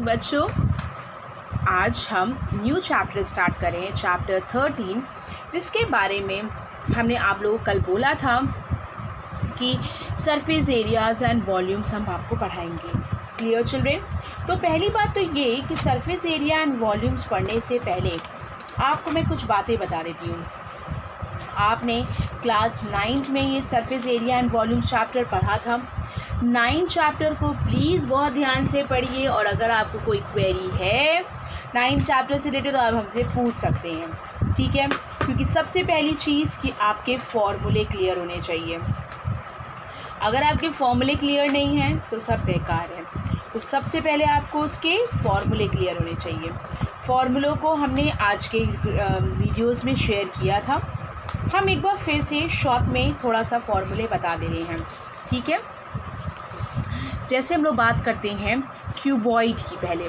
बच्चों, आज हम न्यू चैप्टर स्टार्ट करें, चैप्टर 13, जिसके बारे में हमने आप लोगों को कल बोला था कि सरफेस एरियाज़ एंड वॉल्यूम्स हम आपको पढ़ाएंगे। Clear children? तो पहली बात तो ये कि सरफेस एरिया एंड वॉल्यूम्स पढ़ने से पहले आपको मैं कुछ बातें बता देती हूँ। आपने क्लास 9th में ये surface area and volumes chapter पढ़ा था। 9th चैप्टर को प्लीज़ बहुत ध्यान से पढ़िए, और अगर आपको कोई क्वेरी है 9th चैप्टर से रिलेटेड तो आप हमसे पूछ सकते हैं, ठीक है? क्योंकि सबसे पहली चीज़ कि आपके फॉर्मूले क्लियर होने चाहिए। अगर आपके फॉर्मूले क्लियर नहीं हैं तो सब बेकार है। तो सबसे पहले आपको उसके फॉर्मूले क्लियर होने चाहिए। फॉर्मूलों को हमने आज के वीडियोस में शेयर किया था। हम एक बार फिर से शॉर्ट में थोड़ा सा फॉर्मूले बता दे रहे हैं, ठीक है? जैसे हम लोग बात करते हैं क्यूबॉइड की। पहले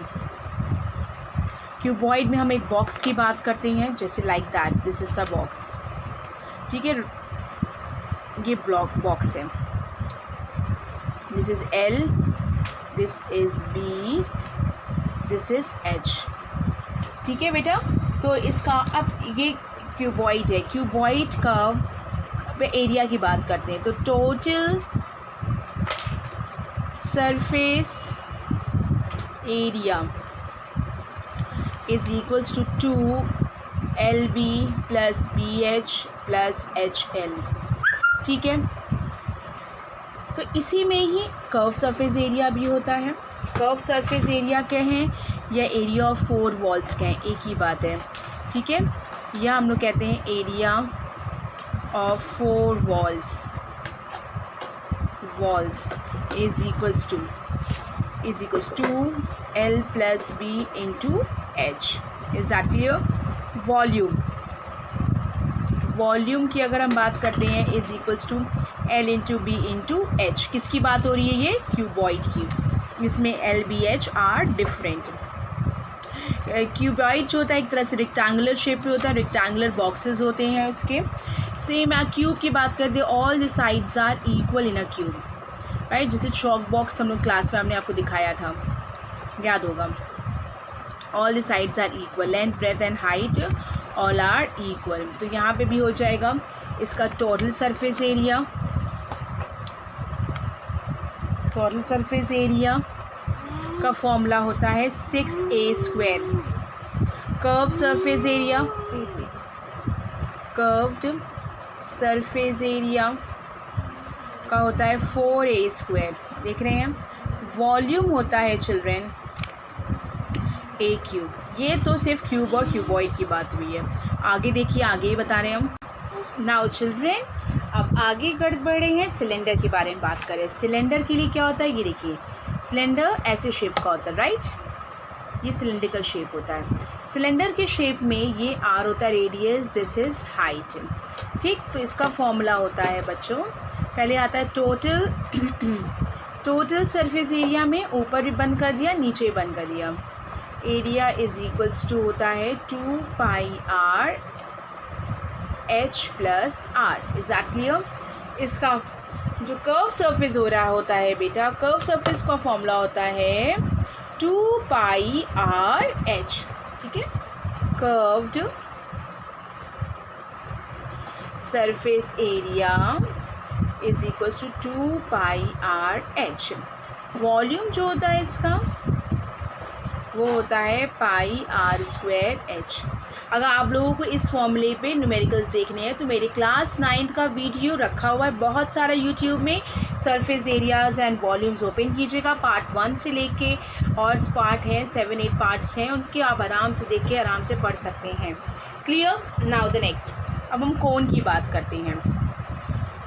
क्यूबॉइड में हम एक बॉक्स की बात करते हैं, जैसे like that, this is the box, ठीक है? ये बॉक्स है, this is L, this is B, this is H, ठीक है बेटा? तो इसका अब ये क्यूबॉइड है। क्यूबॉइड का एरिया की बात करते हैं, तो total surface area is equals to 2LB plus BH plus HL, ठीक है? तो इसी में ही कर्व सरफेस एरिया भी होता है। कर्व सरफेस एरिया क्या है, या एरिया ऑफ 4 वॉल्स क्या है, एक ही बात है, ठीक है? या हम लोग कहते हैं area of 4 walls is equals to L plus B into H। Is that clear? Volume की अगर हम बात करते हैं is equals to L into B into H। किसकी बात हो रही है? ये क्यूबॉइड की। इसमें L, B, H are different. Cuboid जो होता है एक तरह से रेक्टेंगुलर शेप में होता है, रेक्टेंगुलर बॉक्सेस होते हैं उसके। सेम क्यूब की बात करते हैं, all the sides are equal in a cube, right? जैसे चॉक बॉक्स हम लोग क्लास में हमने आपको दिखाया था, याद होगा। All the sides are equal, length, breadth and height all are equal. तो यहाँ पे भी हो जाएगा इसका टोटल सरफेस एरिया का फॉर्मूला होता है 6a²। कर्व्ड सरफेस एरिया का होता है 4a²। देख रहे हैं? वॉल्यूम होता है चिल्ड्रेन a³। ये तो सिर्फ क्यूब और क्यूबॉइड की बात हुई है। आगे देखिए, आगे ही बता रहे हैं हम। नाउ चिल्ड्रेन, अब आगे बढ़ रहे हैं, सिलेंडर के बारे में बात करें। सिलेंडर के लिए क्या होता है, ये देखिए, सिलेंडर ऐसे शेप का होता है, राइट? ये सिलेंड्रिकल शेप होता है। सिलेंडर के शेप में ये R होता है रेडियस, दिस इज़ हाइट, ठीक? तो इसका फॉर्मूला होता है बच्चों, पहले आता है टोटल सरफेस एरिया में ऊपर भी बंद कर दिया, नीचे भी बंद कर दिया। एरिया इज इक्वल्स टू होता है 2πr H plus R। Is that clear? इसका जो कर्व सरफेस हो रहा होता है बेटा, कर्व सरफेस का फॉर्मूला होता है 2πr H, ठीक है? Curved surface area is equals to 2πr H। Volume जो होता है इसका वो होता है πr²H। अगर आप लोगों को इस फॉर्मूले पे न्यूमेरिकल्स देखने हैं तो मेरे क्लास 9th का वीडियो रखा हुआ है बहुत सारा यूट्यूब में, surface areas and volumes. Open कीजिएगा, पार्ट 1 से लेके, और पार्ट है 7-8 पार्ट्स हैं, उनके आप आराम से देख के आराम से पढ़ सकते हैं। क्लियर? नाउ द नेक्स्ट, अब हम कोन की बात करते हैं।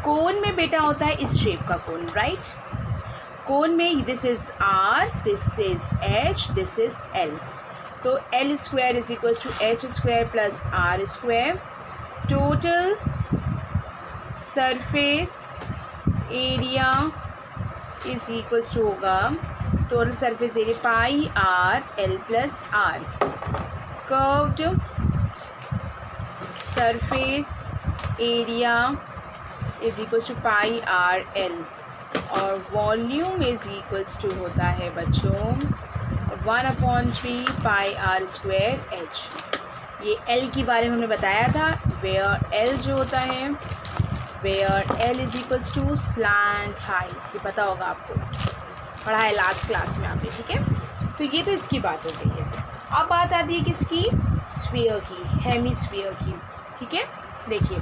कोन में बेटा होता है इस शेप का कोन, राइट? कोन में this is R, this is H, this is L। तो L² is equals to H² plus R²। Total surface area is equals to होगा, total surface area πr L plus R। Curved surface area is equals to πr L, और volume is equals to होता है बच्चों, 1/3 pi R square H. ये L के बारे में हमने बताया था, वेयर एल जो होता है, where L is equals to slant height, ये पता होगा आपको, पढ़ा है लास्ट क्लास में आपने, ठीक है। तो ये तो इसकी बात हो गई है। अब बात आती है किसकी, स्फीयर की, हेमिस्फीयर की, ठीक है। देखिए,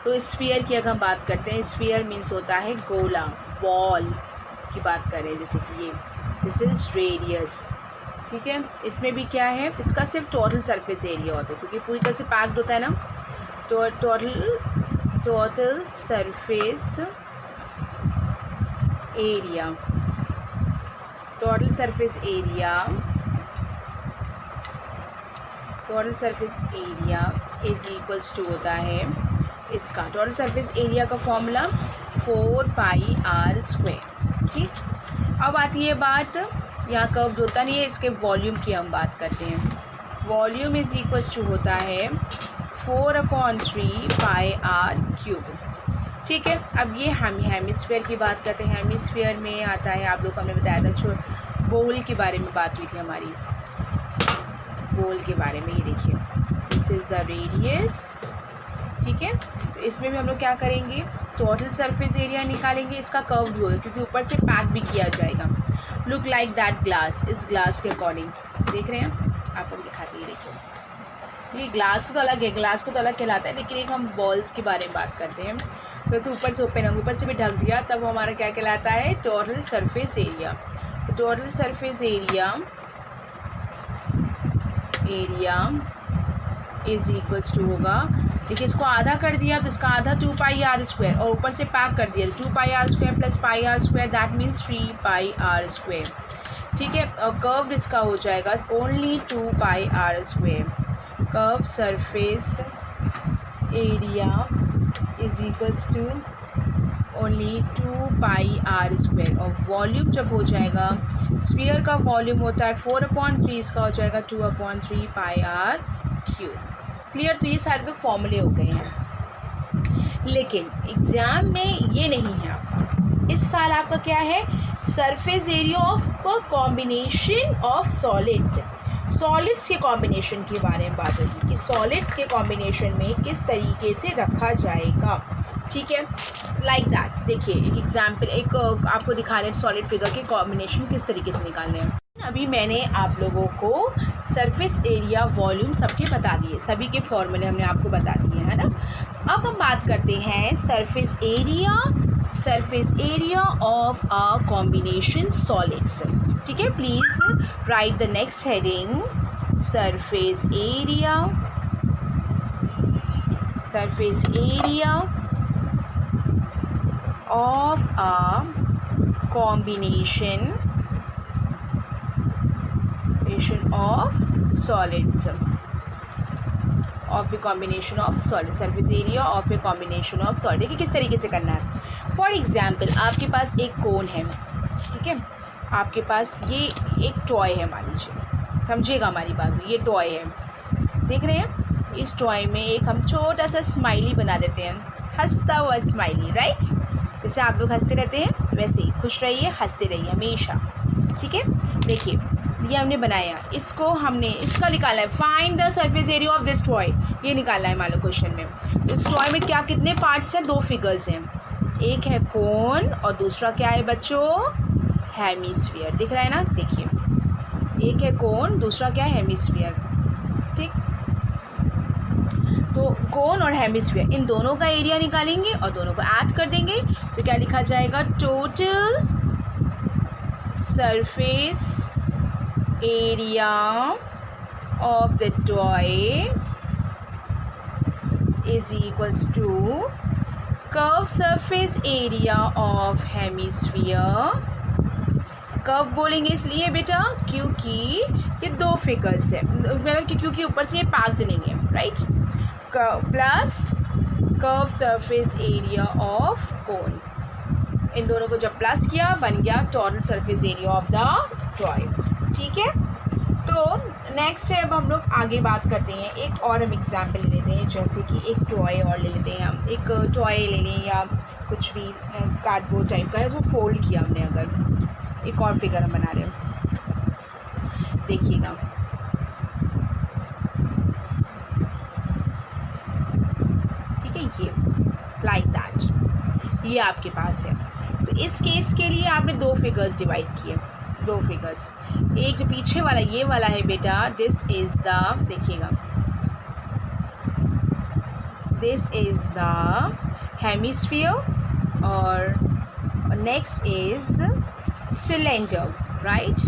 तो स्फीयर की अगर हम बात करते हैं, स्फीयर मीन्स होता है गोला, बॉल की बात करें, जैसे कि ये दिस इज रेडियस, ठीक है। इसमें भी क्या है, इसका सिर्फ टोटल सरफेस एरिया होता है, क्योंकि पूरी तरह से पैक्ड होता है ना, तो total surface area, total surface area is equals to होता है इसका, टोटल सरफेस एरिया का फॉर्मूला 4 पाई आर स्क्वायर, ठीक। अब आती है बात, यहाँ कर्व होता नहीं है, इसके वॉल्यूम की हम बात करते हैं। वॉल्यूम इज इक्वल्स टू होता है 4/3 पाई आर क्यूब, ठीक है। अब ये हम हेमिस्फीयर की बात करते हैं। हेमिस्फीयर में आता है, आप लोग को हमने बताया था, बोल के बारे में बात हुई थी हमारी, बोल के बारे में। ये देखिए, दिस इज़ द रेडियस, ठीक है। तो इसमें भी हम लोग क्या करेंगे, टोटल सरफेस एरिया निकालेंगे, इसका कर्व भी होगा क्योंकि ऊपर से पैक भी किया जाएगा। लुक लाइक दैट ग्लास, इस ग्लास के अकॉर्डिंग देख रहे हैं, आपको दिखाती है, देखिए, ये ग्लास तो अलग है, ग्लास को तो अलग कहलाता है, लेकिन एक हम बॉल्स के बारे में बात करते हैं। तो जैसे ऊपर से ओपन है, ऊपर से भी ढक दिया, तब हमारा क्या कहलाता है, total surface area. Total surface area is equals to होगा, देखिए इसको आधा कर दिया तो इसका आधा 2 पाई आर स्क्वायर, और ऊपर से पैक कर दिया 2 pi R square plus pi R square, that means 3 pi R square, ठीक है। और कर्व इसका हो जाएगा only 2 pi R square. Curve surface area is equals to only 2 pi R square, और वॉल्यूम जब हो जाएगा, स्फीयर का वॉल्यूम होता है 4/3, इसका हो जाएगा 2/3 पाई आर क्यूब। क्लियर। तो ये सारे तो फॉर्मूले हो गए हैं, लेकिन एग्ज़ाम में ये नहीं है आपका। इस साल आपका क्या है, surface area of combination of solids, solids के कॉम्बिनेशन के बारे में बात होगी कि सॉलिड्स के कॉम्बिनेशन में किस तरीके से रखा जाएगा, ठीक है। लाइक दैट, देखिए एक एग्जाम्पल, एक आपको दिखा रहे हैं सॉलिड फिगर के कॉम्बिनेशन किस तरीके से निकालने हैं। अभी मैंने आप लोगों को सरफेस एरिया, वॉल्यूम सबके बता दिए, सभी के फॉर्मूले हमने आपको बता दिए, है ना। अब हम बात करते हैं surface area of a combination solids, ठीक है। Please write the next heading, surface area of a combination of solids, of a combination of solids, surface area of a combination of solids। देखिए किस तरीके से करना है। फॉर एग्जाम्पल, आपके पास एक कोन है, ठीक है, आपके पास ये एक टॉय है, मान लीजिए, समझिएगा हमारी बात, ये टॉय है, देख रहे हैं। इस टॉय में एक हम छोटा सा स्माइली बना देते हैं, हंसता हुआ स्माइली, राइट। जैसे आप लोग हंसते रहते हैं वैसे ही खुश रहिए, हंसते रहिए हमेशा, ठीक है। देखिए ये हमने बनाया, इसको हमने इसका निकाला है, find the surface area of this toy, ये निकालना है मान लो क्वेश्चन में। इस टॉय में क्या कितने पार्ट्स हैं, 2 फिगर्स हैं, एक है कोन और दूसरा क्या है बच्चों, हेमिस्फीयर, दिख रहा है ना, देखिए एक है कोन, दूसरा क्या है, हेमिस्फीयर, ठीक। तो कोन और हेमिस्फीयर, इन दोनों का एरिया निकालेंगे और दोनों को ऐड कर देंगे, तो क्या लिखा जाएगा, total surface area of the toy is equals to curve surface area of hemisphere. Curve बोलेंगे इसलिए बेटा क्योंकि ये 2 फिगर्स है, मतलब क्योंकि ऊपर से ये पैक्ड नहीं है, right. Plus curve surface area of cone, इन दोनों को जब प्लस किया बन गया total surface area of the toy, ठीक है। तो नेक्स्ट है, अब हम लोग आगे बात करते हैं, एक और हम एग्जाम्पल ले लेते हैं, जैसे कि एक टॉय और ले लेते हैं हम, एक टॉय ले लें या कुछ भी कार्डबोर्ड टाइप का है, जो फोल्ड किया हमने, अगर एक और फिगर हम बना रहे हैं, देखिएगा। ठीक है, ये लाइक दैट, ये आपके पास है। तो इस केस के लिए आपने दो फिगर्स डिवाइड किए, दो फिगर्स। एक जो पीछे वाला ये वाला है बेटा, दिस इज़ द, देखिएगा, दिस इज़ द हेमिस्फीयर और next is cylinder, right,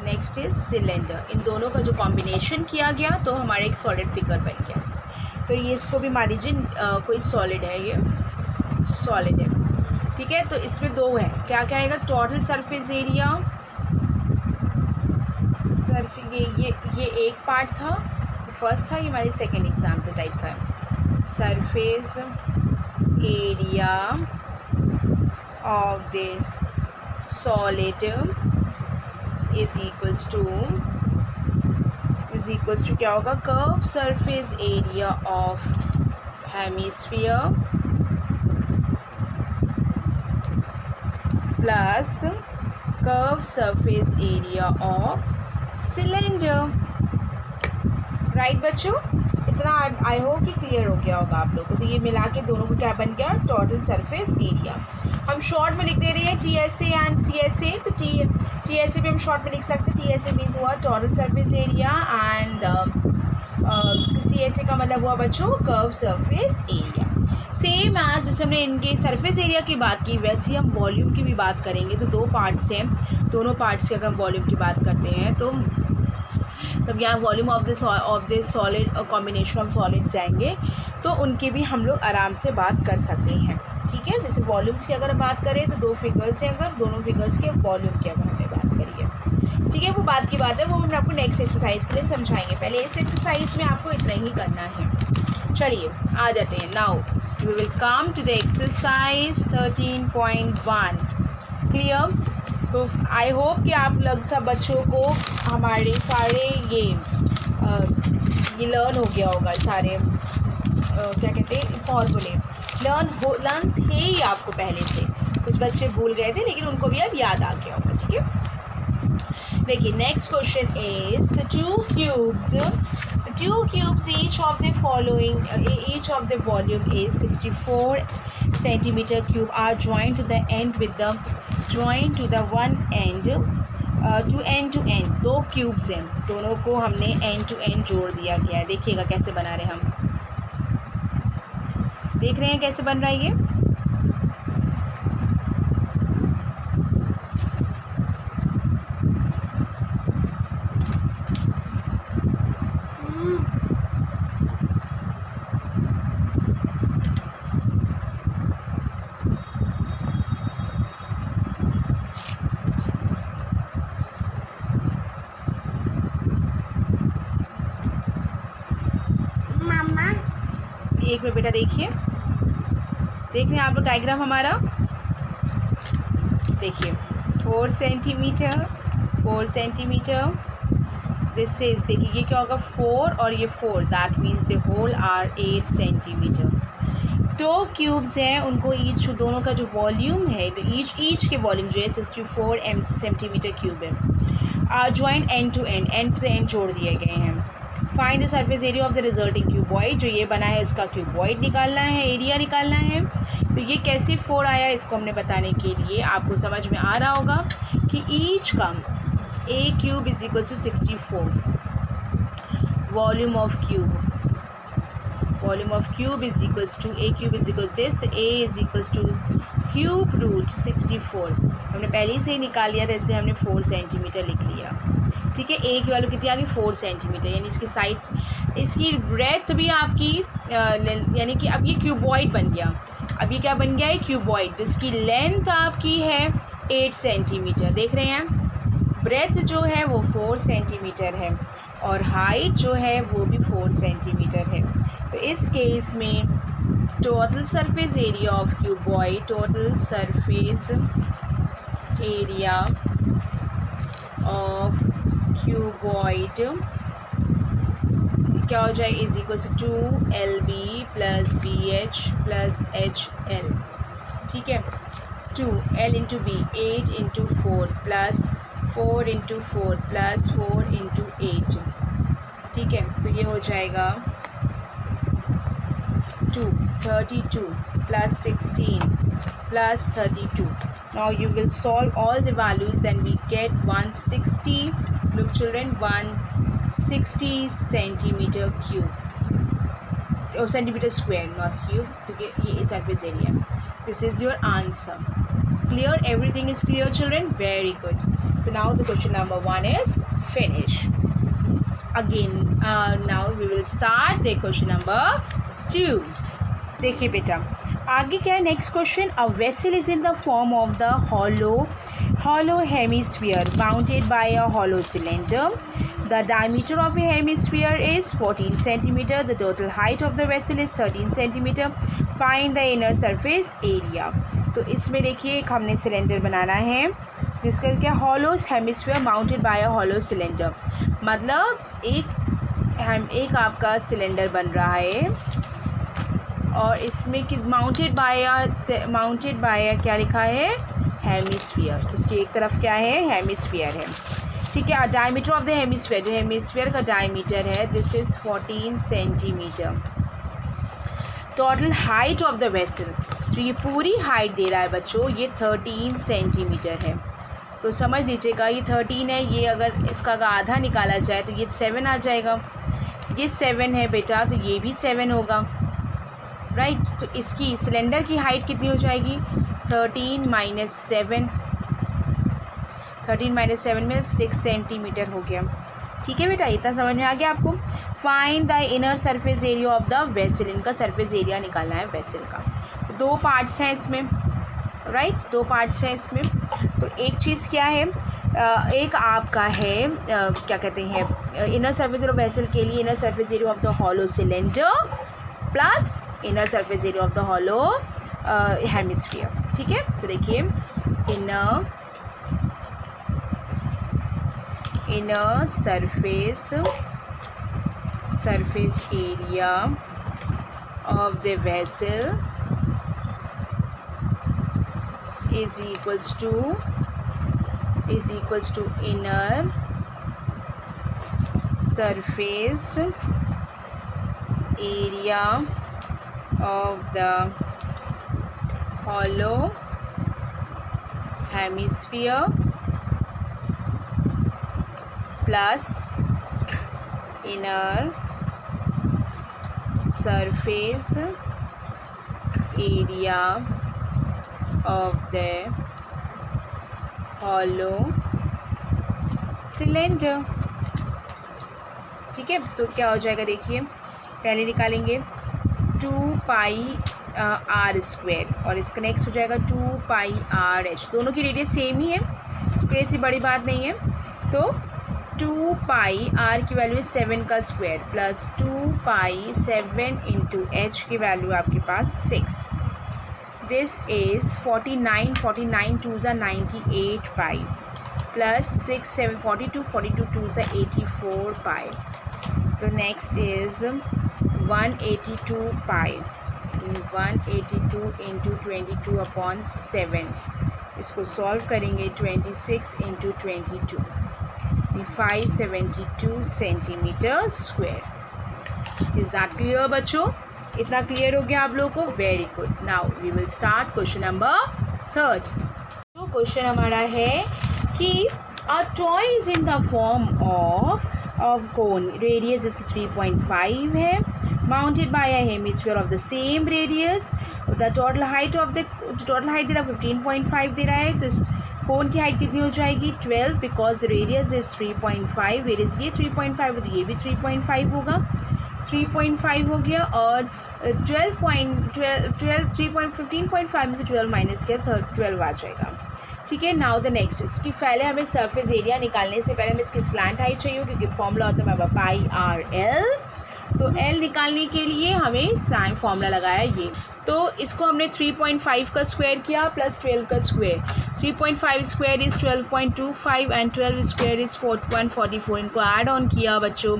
next is cylinder. इन दोनों का जो कॉम्बिनेशन किया गया तो हमारे एक सॉलिड फिगर बन गया। तो ये इसको भी मान लीजिए कोई सॉलिड है, ये सॉलिड है। ठीक है, तो इसमें दो है, क्या क्या आएगा, टोटल सरफेस एरिया, ये एक पार्ट था, फर्स्ट था, ये हमारी सेकेंड एग्जाम्पल टाइप का है। Surface area of the solid is equals to क्या होगा, curve surface area of hemisphere plus curve surface area of cylinder. Right बच्चों, इतना आई होप कि क्लियर हो गया होगा आप लोगों को। तो ये मिला के दोनों को क्या बन गया, टोटल सरफेस एरिया। हम शॉर्ट में लिख दे रहे हैं TSA एंड CSA, तो TSA भी हम शॉर्ट में लिख सकते हैं। TSA मीन्स हुआ total surface area and CSA का मतलब हुआ बच्चों कर्व सरफेस एरिया। सेम है जैसे हमने इनके सरफेस एरिया की बात की, वैसे ही हम वॉल्यूम की भी बात करेंगे। तो दो पार्ट्स हैं, दोनों पार्ट्स की अगर हम वॉल्यूम की बात करते हैं तो तब यहाँ volume of the solid combination of solid जाएंगे, तो उनकी भी हम लोग आराम से बात कर सकते हैं। ठीक है, जैसे वॉल्यूम्स की अगर बात करें तो दो फिगर्स हैं, अगर दोनों फिगर्स के वॉल्यूम की अगर हमने बात करी है, ठीक है, वो बात की बात है, वो हम आपको नेक्स्ट एक्सरसाइज के लिए समझाएंगे। पहले इस एक्सरसाइज में आपको इतना ही करना है। चलिए आ जाते हैं। Now we will come to the exercise 13.1। Clear? तो आई होप कि आप लोग सब बच्चों को हमारे सारे ये लर्न हो गया होगा, सारे क्या कहते हैं फॉर्मूले लर्न थे ही आपको पहले से। कुछ बच्चे भूल गए थे लेकिन उनको भी अब याद आ गया होगा। ठीक है, देखिए next question is the two cubes each of the following each of the volume is 64 centimeter cube are joined to the end with the one end to end। दो क्यूब्स हैं, दोनों को हमने end to end जोड़ दिया गया है। देखिएगा कैसे बना रहे हैं हम, देख रहे हैं कैसे बन रहा है ये। एक मिनट बेटा, देखिए देख रहे हैं आप लोग डायग्राम हमारा। देखिए 4 सेंटीमीटर दिस इज, देखिए ये क्या होगा 4 और ये 4, that means the whole are 8 centimetre. दो क्यूब्स हैं, उनको ईच, दोनों का जो वॉल्यूम है, तो ईच के वॉल्यूम जो है 64 सेंटीमीटर क्यूब है। Are join end to end से एंड जोड़ दिए गए हैं। Find the surface area of the resulting cuboid, जो ये बना है इसका क्यूबॉइड निकालना है, एरिया निकालना है। तो ये कैसे 4 आया, इसको हमने बताने के लिए आपको समझ में आ रहा होगा कि ईच का A cube is equal to 64, volume of cube is equals to A cube is equal this, A is equals to cube root 64। हमने पहले से ही निकाल लिया था इसलिए हमने 4 सेंटीमीटर लिख लिया। ठीक है, ए की वैल्यू कितनी आ गई 4 सेंटीमीटर, यानी इसकी साइड्स, इसकी ब्रेथ भी आपकी यानी कि अब ये क्यूबॉइड बन गया। अब ये क्या बन गया है, क्यूबॉइड, जिसकी लेंथ आपकी है 8 सेंटीमीटर। देख रहे हैं, ब्रेथ जो है वो 4 सेंटीमीटर है और हाइट जो है वो भी 4 सेंटीमीटर है। तो इस केस में total surface area of cuboid, total surface area of cuboid क्या हो जाएगा, is equal to 2LB + BH + HL। ठीक है, 2 L into B 8 into 4 plus 4 into 4 plus 4 into 8. ठीक है, तो ये हो जाएगा 32 plus 16 plus 32. Now you will solve all the values, then we get 160. Look children, 160 centimeter cube or centimeter square, not cube, क्योंकि ये surface area. This is your answer. Clear? Everything is clear children? Very good. So now the question number 1 is finished. Again now we will start the question number 2. देखिए बेटा आगे क्या है next question. A vessel is in the form of the hollow hemisphere bounded by a hollow cylinder. The diameter of a hemisphere is 14 centimeter. The total height of the vessel is 13 centimeter. Find the inner surface area. तो इसमें देखिए एक हमने cylinder बनाना है जिसका क्या hollow hemisphere mounted by a hollow cylinder. मतलब एक आपका सिलेंडर बन रहा है और इसमें कि माउंटेड बाय क्या लिखा है हेमिस्फीयर. उसकी एक तरफ क्या है हेमिस्फीयर है. ठीक है. डायमीटर ऑफ द हेमिस्फीयर, जो हेमिस्फीयर का डायमीटर है this is 14 centimetre. Total height of the vessel, जो ये पूरी हाइट दे रहा है बच्चों ये 13 सेंटीमीटर है. तो समझ लीजिएगा ये 13 है, ये अगर इसका आधा निकाला जाए तो ये 7 आ जाएगा. ये 7 है बेटा तो ये भी 7 होगा राइट. तो इसकी सिलेंडर की हाइट कितनी हो जाएगी 13 माइनस 7 में 6 सेंटीमीटर हो गया. ठीक है बेटा इतना समझ में आ गया आपको. Find the inner surface area of the vessel. इनका सरफेस एरिया निकालना है वेसल का. तो 2 पार्ट्स हैं इसमें राइट. 2 पार्ट्स हैं इसमें. तो एक चीज़ क्या है एक आपका है क्या कहते हैं inner surface area of vessel के लिए inner surface area of the hollow cylinder plus inner surface area of the hollow hemisphere. ठीक है. तो देखिए inner surface area of the vessel is equals to inner surface area of the hollow hemisphere plus inner surface area of the hollow cylinder. ठीक है. तो क्या हो जाएगा देखिए पहले निकालेंगे 2 पाई आर स्क्वायर और इसका नेक्स्ट हो जाएगा 2 पाई आर एच. दोनों की रेडियस सेम ही है इसलिए ऐसी बड़ी बात नहीं है. तो 2 पाई आर की वैल्यू है 7 का स्क्वायर प्लस 2 पाई 7 इंटू एच की वैल्यू आपके पास 6. This is 49 2s are 98 pi plus 6 7 42 2s are 84 pi. The next is 182 pi. 182 into 22 upon 7. इसको सॉल्व करेंगे 26 into 22 572 centimetre square. Is that clear बच्चों? इतना क्लियर हो गया आप लोगों को. Very good. Now we will start question number 3. तो क्वेश्चन हमारा है कि a toy is in the form of cone. Radius इसकी 3.5 है. Mounted by a hemisphere of the same radius. The total height दे रहा 15.5 दे रहा है. तो कोन की हाइट कितनी हो जाएगी 12 बिकॉज रेडियस इज 3.5. रेडियस ये 3.5 तो ये भी 3.5 होगा. 3.5 हो गया और 15.5 में से 12 माइनस किया 12 आ जाएगा. ठीक है. नाउ द नेक्स्ट इसकी पहले हमें सरफेस एरिया निकालने से पहले हमें इसकी स्लैंट हाइट चाहिए क्योंकि फॉर्मूला होता है हमारा पाई आर एल. तो एल निकालने के लिए हमें स्लैंट फॉर्मूला लगाया ये. तो इसको हमने 3.5 का स्क्वायर किया प्लस 12 का square. 3.5 square is 12.25 and 12 square is 144. इनको ऐड ऑन किया बच्चों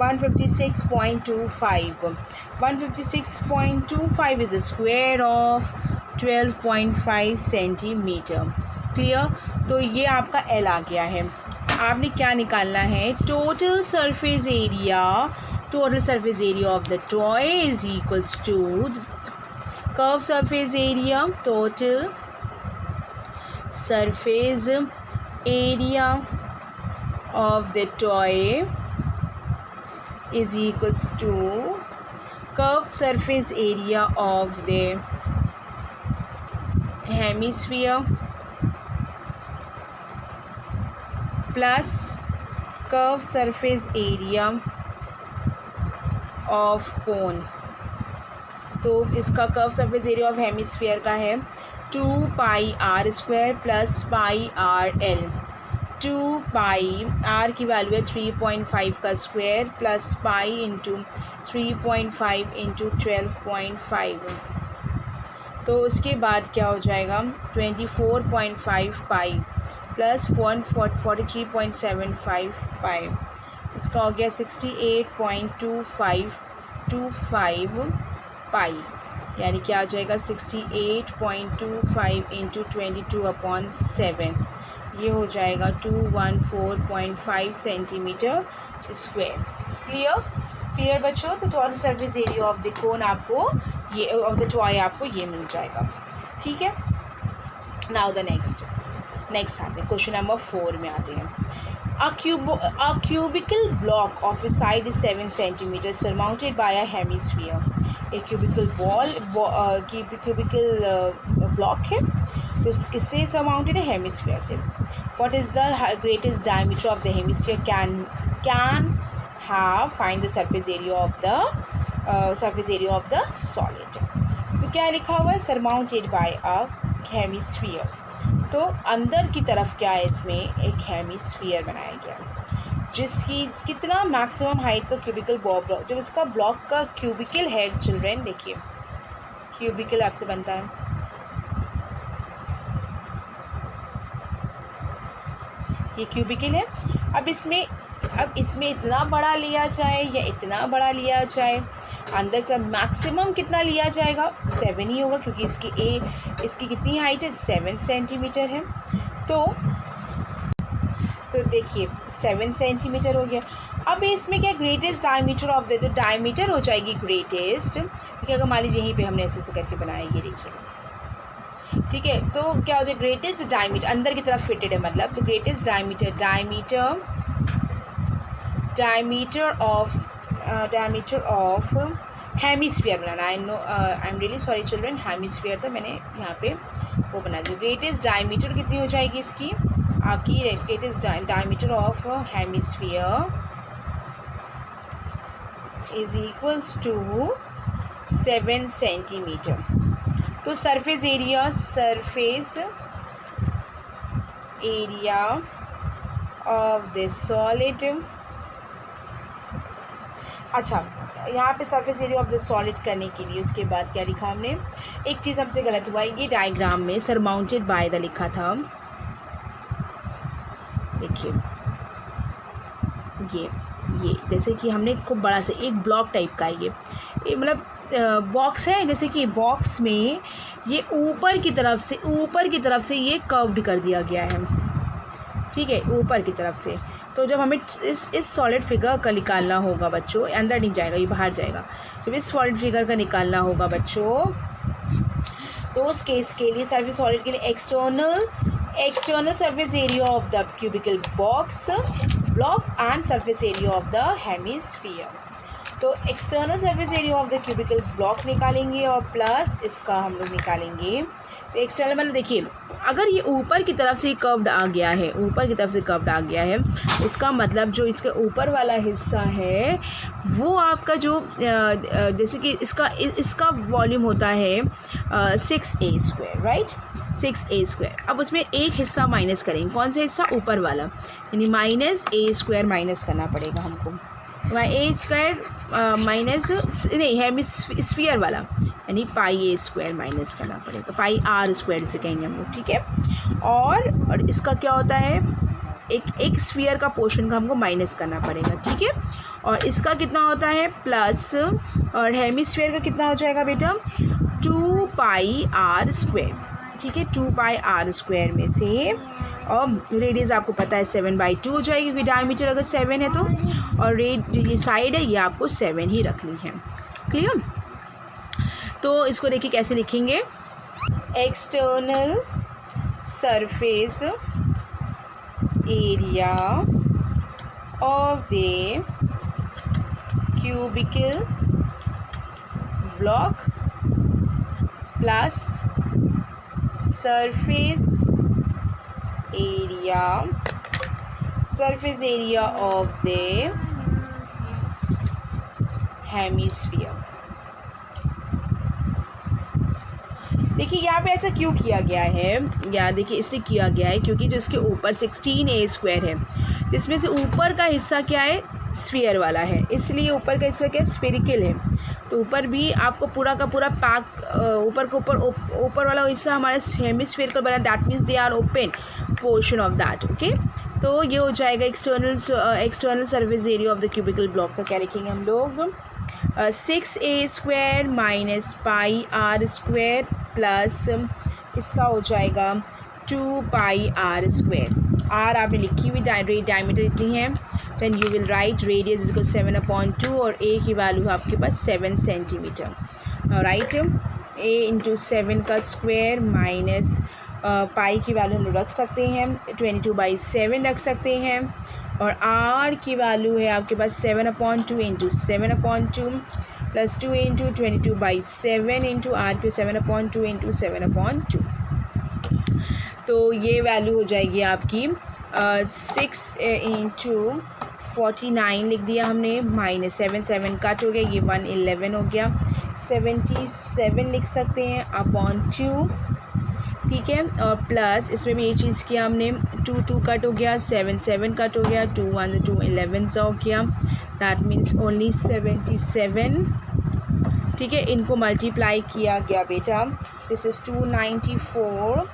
156.25. 156.25 is the square of 12.5 centimetre. Clear. तो ये आपका एल आ गया है। आपने क्या निकालना है, total surface area of the toy is equals to curve surface area, total surface area of the toy is equals to curved surface area of the hemisphere plus curved surface area of cone। तो इसका curve surface area of hemisphere का है 2 pi R square plus pi R L. 2 pi R की value है 3.5 का square plus pi into 3.5 into 12.5। तो उसके बाद क्या हो जाएगा 24.5 पाई प्लस 43.75 पाई, इसका हो गया 68.25 पाई, यानी क्या आ जाएगा 68.25 इंटू 22/7, ये हो जाएगा 214.5 सेंटीमीटर स्क्वायर। क्लियर बच्चों। तो total surface area of the cone आपको ये ऑफ द टॉय आपको ये मिल जाएगा। ठीक है। नाउ द नेक्स्ट आते हैं क्वेश्चन नंबर 4 में आते हैं। A cubical block of a side is 7 centimeters surmounted by a hemisphere। एक cubical block है, तो किससे surmounted है, हेमिस्फीयर से। What is the greatest diameter of the hemisphere? Can have find the surface area of the solid। तो क्या लिखा हुआ है, surmounted by a hemisphere। तो अंदर की तरफ क्या है, इसमें एक हेमिस्फीयर बनाया गया जिसकी कितना मैक्सिमम हाइट का क्यूबिकल ब्लॉक, जब इसका ब्लॉक का क्यूबिकल है चिल्ड्रेन, देखिए क्यूबिकल आपसे बनता है, ये क्यूबिकल है। अब इसमें इतना बड़ा लिया जाए या इतना बड़ा लिया जाए, अंदर का मैक्सिमम कितना लिया जाएगा 7 ही होगा, क्योंकि इसकी कितनी हाइट है 7 सेंटीमीटर है। तो देखिए 7 सेंटीमीटर हो गया। अब इसमें क्या ग्रेटेस्ट डायमीटर ऑफ द, तो डायमीटर हो जाएगी ग्रेटेस्ट, क्योंकि अगर मान लीजिए यहीं पे हमने ऐसे करके बनाया, ये देखिए ठीक है। तो क्या हो जाए ग्रेटेस्ट डायमीटर, अंदर की तरफ फिटेड है मतलब, तो greatest diameter of hemisphere banana. I am really sorry children, hemisphere था मैंने यहाँ पे वो बना दिया। ग्रेटेस्ट डायमीटर कितनी हो जाएगी इसकी आपकी, greatest diameter of hemisphere is equals to 7 centimetre. तो surface area of the solid, अच्छा यहाँ पे surface area of the solid करने के लिए उसके बाद क्या लिखा हमने, एक चीज़ हमसे गलत हुआ, ये डायग्राम में सरमाउंटेड बाय द लिखा था, देखिए ये जैसे कि हमने खूब बड़ा से एक ब्लॉक टाइप का है, ये मतलब बॉक्स है, जैसे कि बॉक्स में ये ऊपर की तरफ से ये कर्व्ड कर दिया गया है, ठीक है, ऊपर की तरफ से। तो जब हमें इस सॉलिड फिगर का निकालना होगा बच्चों, अंदर नहीं जाएगा, ये बाहर जाएगा, जब इस सॉलिड फिगर का निकालना होगा बच्चों, तो उस केस के लिए सरफेस सॉलिड के लिए external surface area of the cubical block and surface area of the hemisphere. तो external surface area of the cubical block निकालेंगे और प्लस इसका हम लोग निकालेंगे। तो एक्सटर्नल मतलब देखिए, अगर ये ऊपर की तरफ से कर्व्ड आ गया है, इसका मतलब जो इसका ऊपर वाला हिस्सा है वो आपका जो जैसे कि इसका वॉल्यूम होता है 6a², राइट, 6a²। अब उसमें एक हिस्सा माइनस करेंगे, कौन सा हिस्सा, ऊपर वाला, यानी -a² माइनस करना पड़ेगा हमको, a² माइनस नहीं हेमिस्फीयर वाला, यानी πa² माइनस करना पड़ेगा, πr² से कहेंगे हम लोग, ठीक है। और इसका क्या होता है, एक स्फीयर का पोर्शन का हमको माइनस करना पड़ेगा, ठीक है। और इसका कितना होता है प्लस, और हेमिस्फीयर का कितना हो जाएगा बेटा 2 पाई आर स्क्वायर, ठीक है, 2 पाई आर स्क्वायर में से, और रेडियस आपको पता है 7/2 हो जाएगी क्योंकि डायमीटर अगर 7 है तो, और ये साइड है ये आपको 7 ही रखनी है। क्लियर? तो इसको देखिए कैसे लिखेंगे, external surface area of the cubical block plus surface area of the hemisphere. देखिए यहाँ पे ऐसा क्यों किया गया है, या देखिए इसलिए किया गया है क्योंकि जो इसके ऊपर 16a² है, जिसमें से ऊपर का हिस्सा क्या है, स्फीयर वाला है, इसलिए ऊपर का हिस्सा क्या है, स्फेरिकल है। तो ऊपर भी आपको पूरा का पूरा ऊपर वाला हिस्सा हमारा हेमिस्फेरिकल बना, that means they are open portion of that. Okay, तो ये हो जाएगा external surface area of the cubical block का क्या लिखेंगे हम लोग, 6a² minus pi R square plus इसका हो जाएगा 2 पाई आर स्क्वायर। आर आपने लिखी हुई, डायमीटर इतनी है, then you will write radius इसको 7/2 और ए की वैल्यू आपके पास 7 सेंटीमीटर। राइट, a इंटू 7 का स्क्वायर माइनस पाई की वैल्यू हम रख सकते हैं 22/7 रख सकते हैं, और r की वैल्यू है आपके पास 7/2 into 7/2 plus 2 into 22/7 into r के 7/2 इंटू 7/2। तो ये वैल्यू हो जाएगी आपकी 6 इंटू 49 लिख दिया हमने, माइनस 7 कट हो गया, ये 111 हो गया, 77 लिख सकते हैं अपॉन 2, ठीक है, और प्लस इसमें भी ये चीज़ किया हमने, 2 कट हो गया, 7 कट हो गया, 2 1 2 11 हो गया, दैट मीन्स ओनली 77, ठीक है। इनको मल्टीप्लाई किया गया बेटा, दिस इज़ 294,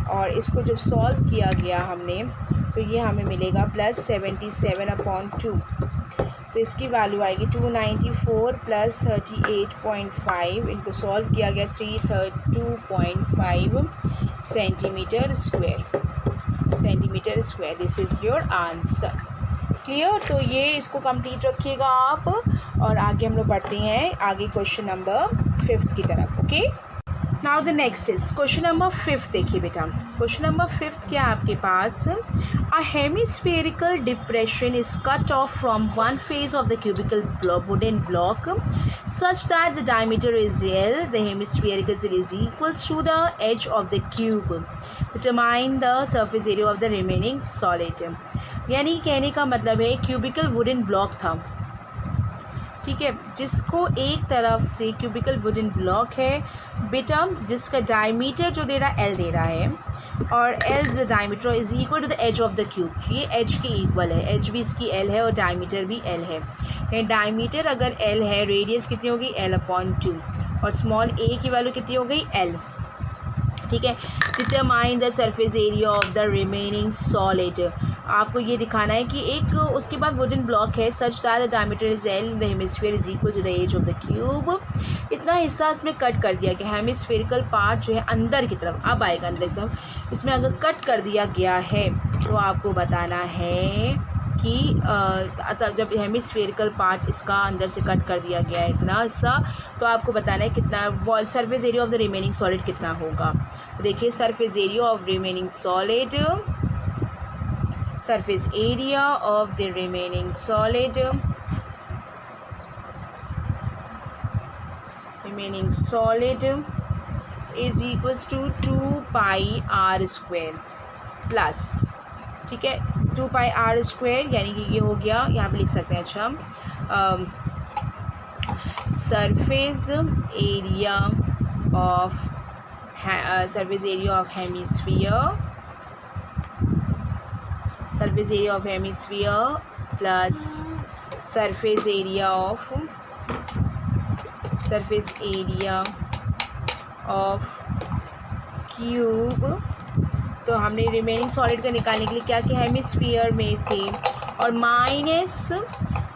और इसको जब सॉल्व किया गया हमने तो ये हमें मिलेगा प्लस 77/2, तो इसकी वैल्यू आएगी 294 प्लस 38.5, इनको सॉल्व किया गया 332.5 centimetre square. This is your answer. Clear? तो ये इसको कंप्लीट रखिएगा आप, और आगे हम लोग बढ़ते हैं आगे क्वेश्चन नंबर 5 की तरफ। Okay, now the next is question number 5। देखिए बेटा, क्वेश्चन नंबर 5 क्या है आपके पास, a hemispherical depression is cut off from one face of the cubical wooden block such that the diameter is L, the hemispherical is equals to the edge of the cube. Determine the surface area of the remaining solid. यानी कहने का मतलब है cubicle wooden block था, ठीक है, जिसको एक तरफ से क्यूबिकल वुडन ब्लॉक है बेटा, जिसका डायमीटर जो दे रहा है L दे रहा है, और L the diameter is equal to the edge of the cube, ये एज के इक्वल है, एज भी इसकी L है और डायमीटर भी L है। डायमीटर अगर L है, रेडियस कितनी होगी L/2, और स्मॉल a की वैल्यू कितनी हो गई L, ठीक है। Determine the surface area of the remaining solid, आपको ये दिखाना है कि एक उसके बाद वुडन ब्लॉक है such that the diameter is L, the hemisphere is equal to the edge of the cube. इतना हिस्सा इसमें कट कर दिया गया, हेमिस्फेरिकल पार्ट जो है अंदर की तरफ, अब आएगा अंदर की तरफ, इसमें अगर कट कर दिया गया है तो आपको बताना है कि जब हेमिस्फेरिकल पार्ट इसका अंदर से कट कर दिया गया है इतना हिस्सा, तो आपको बताना है कितना wall surface area of the remaining solid कितना होगा। देखिए surface area of remaining solid, surface area of the remaining solid is equals to 2 pi r square plus, ठीक है, 2 pi r square, यानी कि ये हो गया, यहाँ पे लिख सकते हैं, अच्छा, surface area of hemisphere, surface area of hemisphere plus surface area of cube। तो हमने रिमेनिंग सॉलिड का निकालने के लिए क्या किया, हेमिस्फीयर में से और माइनस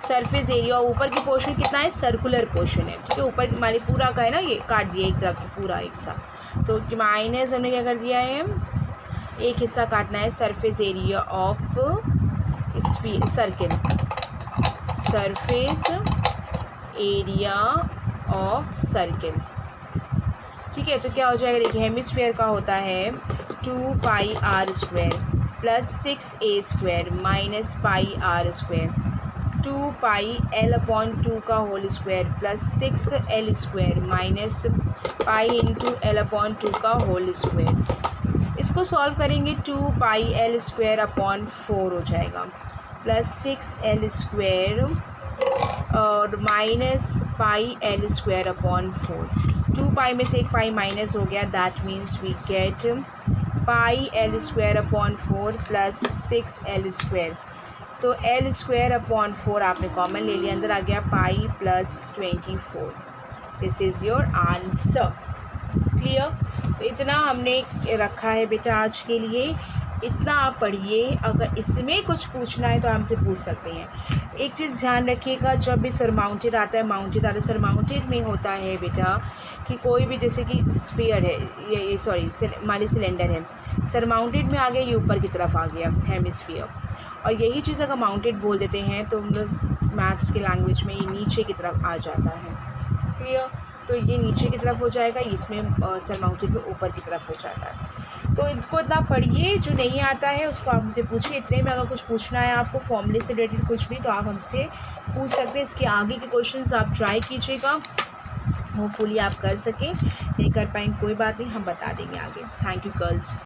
सरफेस एरिया ऊपर की पोर्शन कितना है, सर्कुलर पोर्शन है, ठीक है, ऊपर हमारे पूरा का है ना, ये काट दिया एक तरफ से पूरा एक साथ, तो माइनस हमने क्या कर दिया है, एक हिस्सा काटना है, surface area of circle, surface area of circle, ठीक है। तो क्या हो जाएगा, देखिए हेमिस्फीयर का होता है 2πr² plus 6a² minus πr², 2πl/2 का whole square plus 6l² minus π×l/2 का होल स्क्वायर। इसको सॉल्व करेंगे 2πl²/4 हो जाएगा प्लस 6l² और माइनस πl²/4, 2π में से एक पाई माइनस हो गया, that means we get πl²/4 plus 6l², तो l²/4 आपने कॉमन ले लिया, अंदर आ गया pi plus 24, this is your answer. Clear. तो इतना हमने रखा है बेटा आज के लिए, इतना आप पढ़िए, अगर इसमें कुछ पूछना है तो हमसे पूछ सकते हैं। एक चीज़ ध्यान रखिएगा, जब भी सरमाउंटेड आता है, माउंटेड आता है, सरमाउंटेड में होता है बेटा कि कोई भी जैसे कि स्फीयर है, ये सॉरी माली सिलेंडर है, सरमाउंटेड में आ गया, ये ऊपर की तरफ आ गया हेमिस्फीयर, और यही चीज़ अगर माउंटेड बोल देते हैं तो हम लोग मैथ्स के लैंग्वेज में ये नीचे की तरफ आ जाता है। क्लियर। तो ये नीचे की तरफ हो जाएगा, इसमें सरमाउंटेड में ऊपर की तरफ हो जाता है। तो इसको इतना पढ़िए, जो नहीं आता है उसको आप हमसे पूछिए। इतने में अगर कुछ पूछना है आपको फॉर्मूले से रिलेटेड कुछ भी, तो आप हमसे पूछ सकते हैं। इसके आगे के क्वेश्चंस आप ट्राई कीजिएगा, होपफुली आप कर सकें, नहीं कर पाएंगे कोई बात नहीं, हम बता देंगे आगे। Thank you girls.